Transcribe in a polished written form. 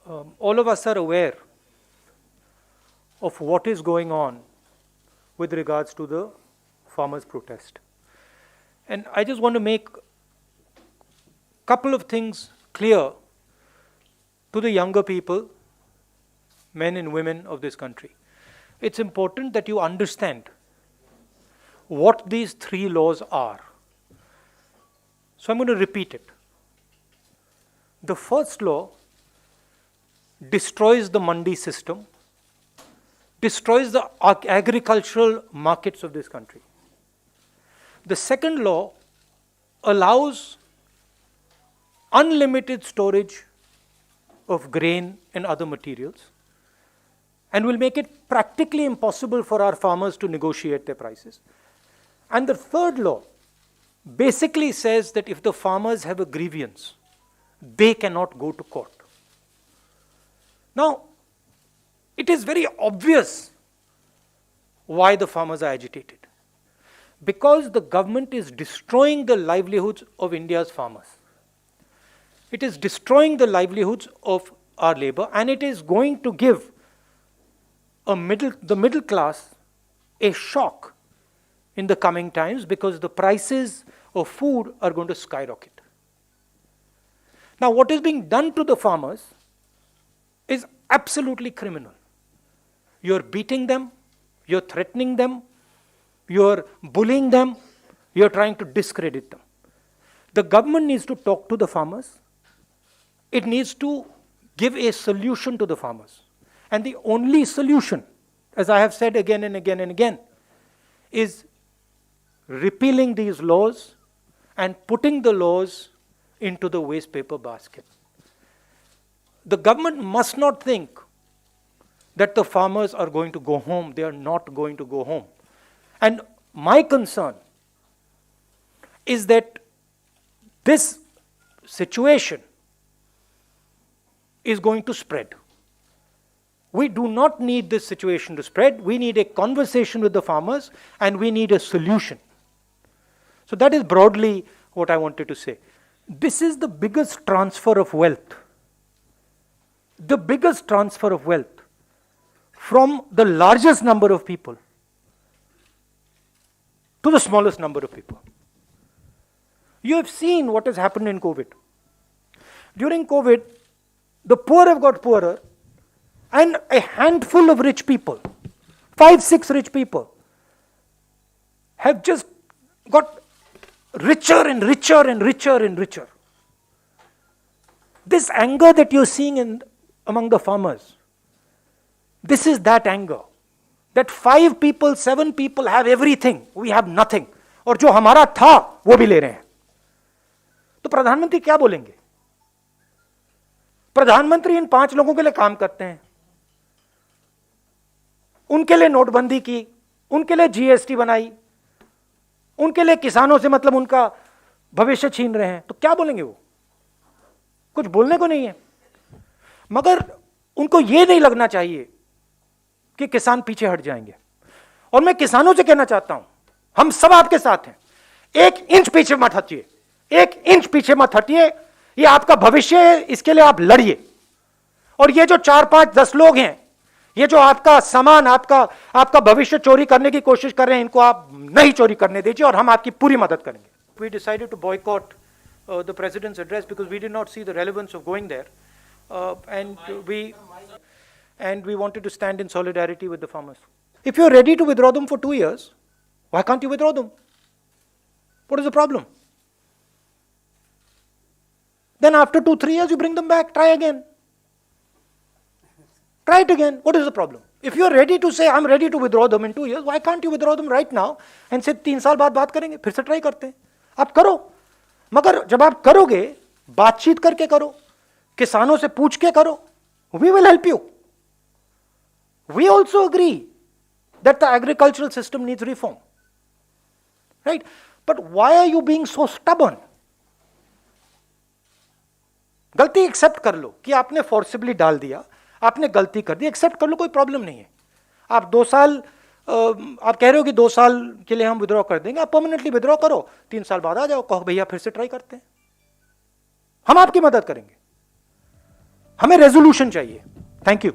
All of us are aware of what is going on with regards to the farmers' protest. And I just want to make a couple of things clear to the younger people, men and women of this country. It's important that you understand what these three laws are. So I'm going to repeat it. The first law destroys the mandi system, destroys the agricultural markets of this country. The second law allows unlimited storage of grain and other materials and will make it practically impossible for our farmers to negotiate their prices. And the third law basically says that if the farmers have a grievance, they cannot go to court. Now, it is very obvious why the farmers are agitated. Because the government is destroying the livelihoods of India's farmers. It is destroying the livelihoods of our labor, and it is going to give the middle class a shock in the coming times because the prices of food are going to skyrocket. Now, what is being done to the farmers is absolutely criminal. You're beating them, you're threatening them, you're bullying them, you're trying to discredit them. The government needs to talk to the farmers. It needs to give a solution to the farmers. And the only solution, as I have said again and again and again, is repealing these laws and putting the laws into the waste paper basket. The government must not think that the farmers are going to go home. They are not going to go home. And my concern is that this situation is going to spread. We do not need this situation to spread. We need a conversation with the farmers and we need a solution. So that is broadly what I wanted to say. This is the biggest transfer of wealth. The biggest transfer of wealth from the largest number of people to the smallest number of people. You have seen what has happened in COVID. During COVID, the poor have got poorer, and a handful of rich people, 5, 6 rich people, have just got richer and richer and richer and richer. This anger that you're seeing among the farmers, this is that anger. That 5 people, 7 people have everything, we have nothing. और जो हमारा था वो भी ले रहे हैं. तो प्रधानमंत्री क्या बोलेंगे? प्रधानमंत्री इन 5 लोगों के लिए काम करते हैं. उनके लिए नोटबंदी की, उनके लिए जीएसटी बनाई, उनके लिए किसानों से मतलब उनका भविष्य छीन रहे हैं. तो क्या बोलेंगे वो? कुछ बोलने को नहीं है. मगर उनको ये नहीं लगना चाहिए कि किसान पीछे हट जाएंगे. और मैं किसानों से कहना चाहता हूं, हम सब आपके साथ हैं. 1 इंच पीछे मत हटिए, 1 इंच पीछे मत हटिए. ये आपका भविष्य है, इसके लिए आप लड़िए. और ये जो 4, 5, 10 लोग हैं, ये जो आपका सामान, आपका भविष्य चोरी करने की कोशिश कर रहे हैं, इनको आप नहीं चोरी करने दीजिए और हम आपकी पूरी मदद करेंगे. We decided to boycott the president's address because we did not see the relevance of going there, and we wanted to stand in solidarity with the farmers. If you're ready to withdraw them for 2 years, why can't you withdraw them? What is the problem? Then after 2, 3 years, you bring them back, try again. Try it again. What is the problem? If you're ready to say, I'm ready to withdraw them in 2 years, why can't you withdraw them right now and say 3 साल बाद बात करेंगे, फिर से try करते हैं. आप करो. मगर जब आप करोगे, बातचीत करके करो, किसानों से पूछ के करो. We will help you. We also agree that the agricultural system needs reform. Right? But why are you being so stubborn? गलती एक्सेप्ट कर लो कि आपने फोर्सिबली डाल दिया, आपने गलती कर दी, एक्सेप्ट कर लो, कोई प्रॉब्लम नहीं है. आप 2 साल, आप कह रहे हो कि 2 साल के लिए हम विड्रॉ कर देंगे, आप परमानेंटली विड्रॉ करो, 3 साल बाद आ जाओ, कहो भैया फिर से ट्राई करते हैं, हम आपकी मदद करेंगे. हमें रेजोल्यूशन चाहिए। Thank you.